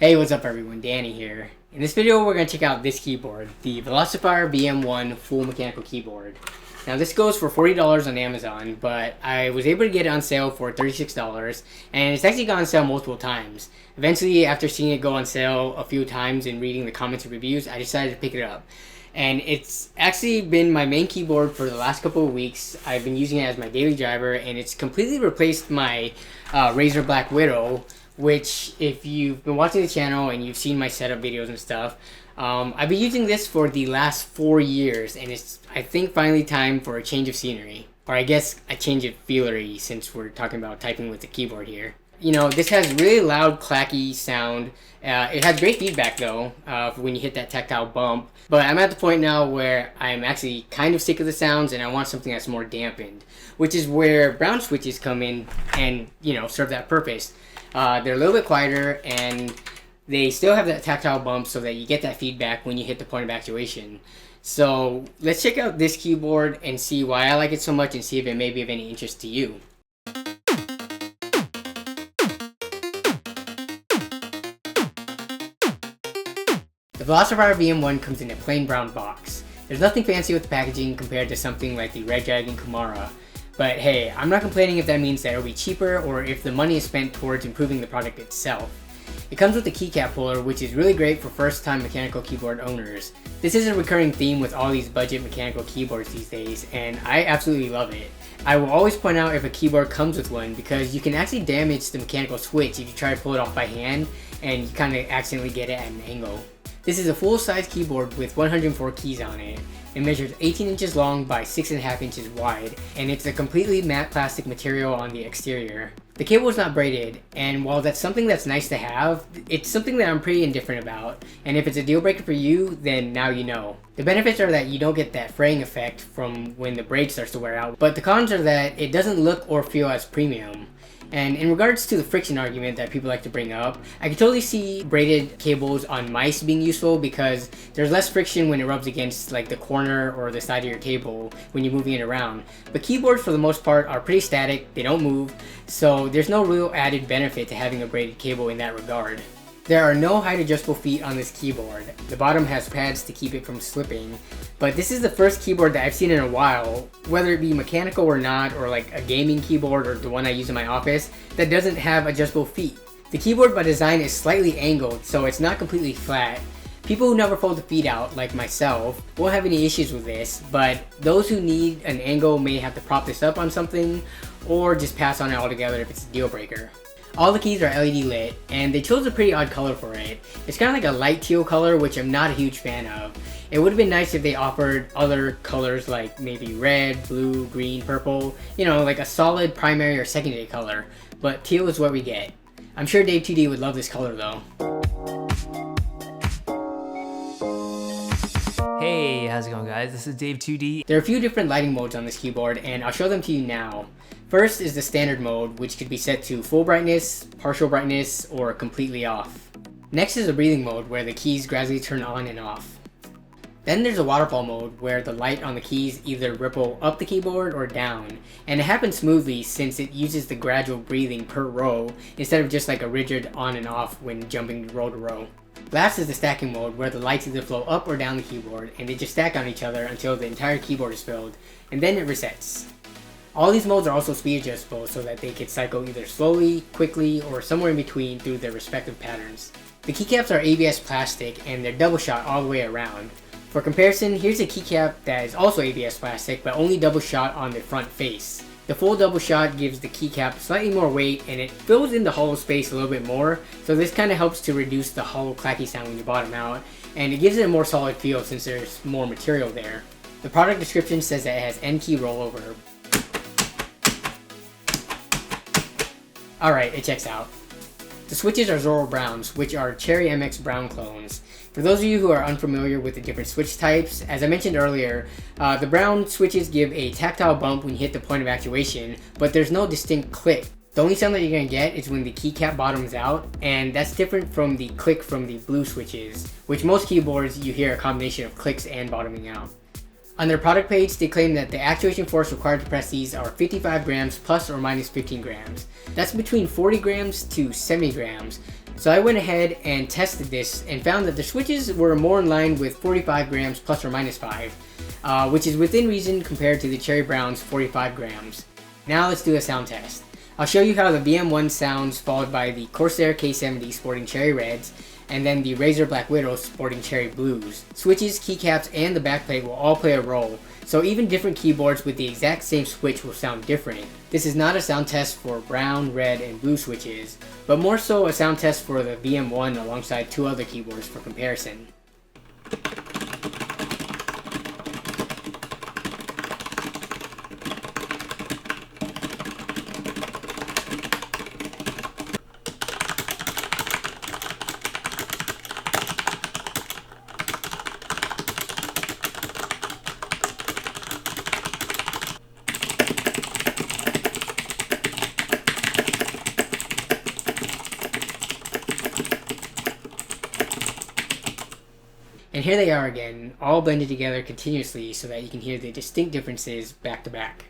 Hey, what's up everyone, Danny here. In this video we're going to check out this keyboard, the Velocifire VM01 full mechanical keyboard. Now this goes for $40 on Amazon, but I was able to get it on sale for $36, and it's actually gone on sale multiple times. Eventually, after seeing it go on sale a few times and reading the comments and reviews, I decided to pick it up. And it's actually been my main keyboard for the last couple of weeks. I've been using it as my daily driver, and it's completely replaced my Razer Black Widow, which, if you've been watching the channel and you've seen my setup videos and stuff, I've been using this for the last 4 years, and it's, I think, finally time for a change of scenery. Or I guess a change of feelery, since we're talking about typing with the keyboard here. You know, this has really loud, clacky sound. It has great feedback though, when you hit that tactile bump. But I'm at the point now where I'm actually kind of sick of the sounds and I want something that's more dampened. Which is where brown switches come in and, you know, serve that purpose. They're a little bit quieter and they still have that tactile bump so that you get that feedback when you hit the point of actuation. So let's check out this keyboard and see why I like it so much and see if it may be of any interest to you. The Velocifire VM01 comes in a plain brown box. There's nothing fancy with the packaging compared to something like the Redragon Kumara. But hey, I'm not complaining if that means that it'll be cheaper or if the money is spent towards improving the product itself. It comes with a keycap puller, which is really great for first-time mechanical keyboard owners. This is a recurring theme with all these budget mechanical keyboards these days, and I absolutely love it. I will always point out if a keyboard comes with one because you can actually damage the mechanical switch if you try to pull it off by hand and you kind of accidentally get it at an angle. This is a full-size keyboard with 104 keys on it. It measures 18 inches long by 6.5 inches wide, and it's a completely matte plastic material on the exterior. The cable is not braided, and while that's something that's nice to have, it's something that I'm pretty indifferent about, and if it's a deal breaker for you, then now you know. The benefits are that you don't get that fraying effect from when the braid starts to wear out, but the cons are that it doesn't look or feel as premium. And in regards to the friction argument that people like to bring up, I can totally see braided cables on mice being useful because there's less friction when it rubs against like the corner or the side of your table when you're moving it around. But keyboards for the most part are pretty static, they don't move, so there's no real added benefit to having a braided cable in that regard. There are no height adjustable feet on this keyboard. The bottom has pads to keep it from slipping, but this is the first keyboard that I've seen in a while, whether it be mechanical or not, or like a gaming keyboard or the one I use in my office, that doesn't have adjustable feet. The keyboard by design is slightly angled, so it's not completely flat. People who never fold the feet out, like myself, won't have any issues with this, but those who need an angle may have to prop this up on something, or just pass on it altogether if it's a deal breaker. All the keys are LED lit, and they chose a pretty odd color for it. It's kind of like a light teal color, which I'm not a huge fan of. It would have been nice if they offered other colors like maybe red, blue, green, purple, you know, like a solid primary or secondary color, but teal is what we get. I'm sure Dave 2D would love this color though. Hey, how's it going guys? This is Dave 2D. There are a few different lighting modes on this keyboard, and I'll show them to you now. First is the standard mode, which could be set to full brightness, partial brightness, or completely off. Next is the breathing mode, where the keys gradually turn on and off. Then there's a waterfall mode, where the light on the keys either ripple up the keyboard or down, and it happens smoothly since it uses the gradual breathing per row, instead of just like a rigid on and off when jumping row to row. Last is the stacking mode, where the lights either flow up or down the keyboard, and they just stack on each other until the entire keyboard is filled, and then it resets. All these modes are also speed adjustable so that they could cycle either slowly, quickly, or somewhere in between through their respective patterns. The keycaps are ABS plastic and they're double shot all the way around. For comparison, here's a keycap that is also ABS plastic but only double shot on the front face. The full double shot gives the keycap slightly more weight and it fills in the hollow space a little bit more, so this kind of helps to reduce the hollow clacky sound when you bottom out, and it gives it a more solid feel since there's more material there. The product description says that it has N-key rollover. Alright, it checks out. The switches are Zorro Browns, which are Cherry MX Brown clones. For those of you who are unfamiliar with the different switch types, as I mentioned earlier, the brown switches give a tactile bump when you hit the point of actuation, but there's no distinct click. The only sound that you're going to get is when the keycap bottoms out, and that's different from the click from the blue switches, which most keyboards you hear a combination of clicks and bottoming out. On their product page, they claim that the actuation force required to press these are 55 grams plus or minus 15 grams. That's between 40 grams to 70 grams. So I went ahead and tested this and found that the switches were more in line with 45 grams plus or minus 5, which is within reason compared to the Cherry Brown's 45 grams. Now let's do a sound test. I'll show you how the VM01 sounds, followed by the Corsair K70 sporting cherry reds, and then the Razer Black Widow sporting cherry blues. Switches, keycaps, and the backplate will all play a role, so even different keyboards with the exact same switch will sound different. This is not a sound test for brown, red, and blue switches, but more so a sound test for the VM01 alongside 2 other keyboards for comparison. And here they are again, all blended together continuously so that you can hear the distinct differences back to back.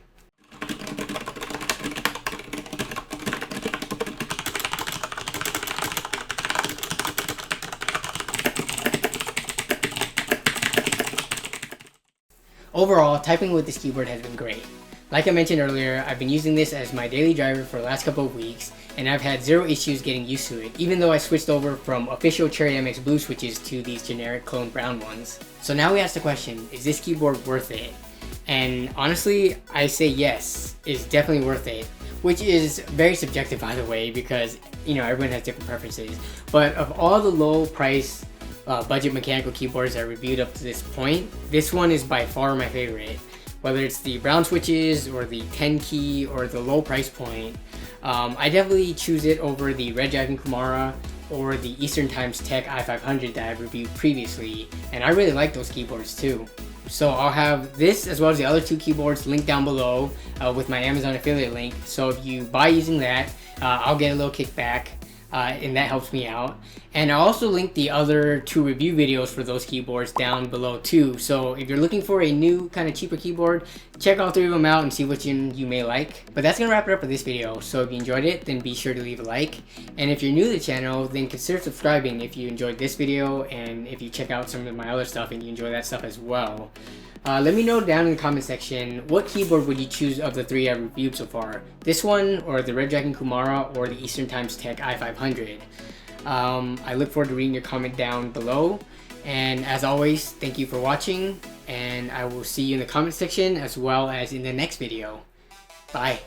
Overall, typing with this keyboard has been great. Like I mentioned earlier, I've been using this as my daily driver for the last couple of weeks, and I've had zero issues getting used to it, even though I switched over from official Cherry MX blue switches to these generic clone brown ones. So now we ask the question, is this keyboard worth it? And honestly, I say yes, it's definitely worth it, which is very subjective by the way, because everyone has different preferences. But of all the low price budget mechanical keyboards I reviewed up to this point, this one is by far my favorite. Whether it's the brown switches or the 10 key or the low price point, I definitely choose it over the Redragon Kumara or the Eastern Times Tech i500 that I've reviewed previously, and I really like those keyboards too. So I'll have this as well as the other 2 keyboards linked down below with my Amazon affiliate link, so if you buy using that, I'll get a little kickback. And that helps me out. And I'll also link the other 2 review videos for those keyboards down below too. So if you're looking for a new kind of cheaper keyboard, check all 3 of them out and see which one you may like. But that's gonna wrap it up for this video. So if you enjoyed it, then be sure to leave a like. And if you're new to the channel, then consider subscribing if you enjoyed this video and if you check out some of my other stuff and you enjoy that stuff as well. Let me know down in the comment section, what keyboard would you choose of the 3 I've reviewed so far? This one, or the Redragon Kumara, or the Eastern Times Tech i500? I look forward to reading your comment down below. And as always, thank you for watching, and I will see you in the comment section as well as in the next video. Bye!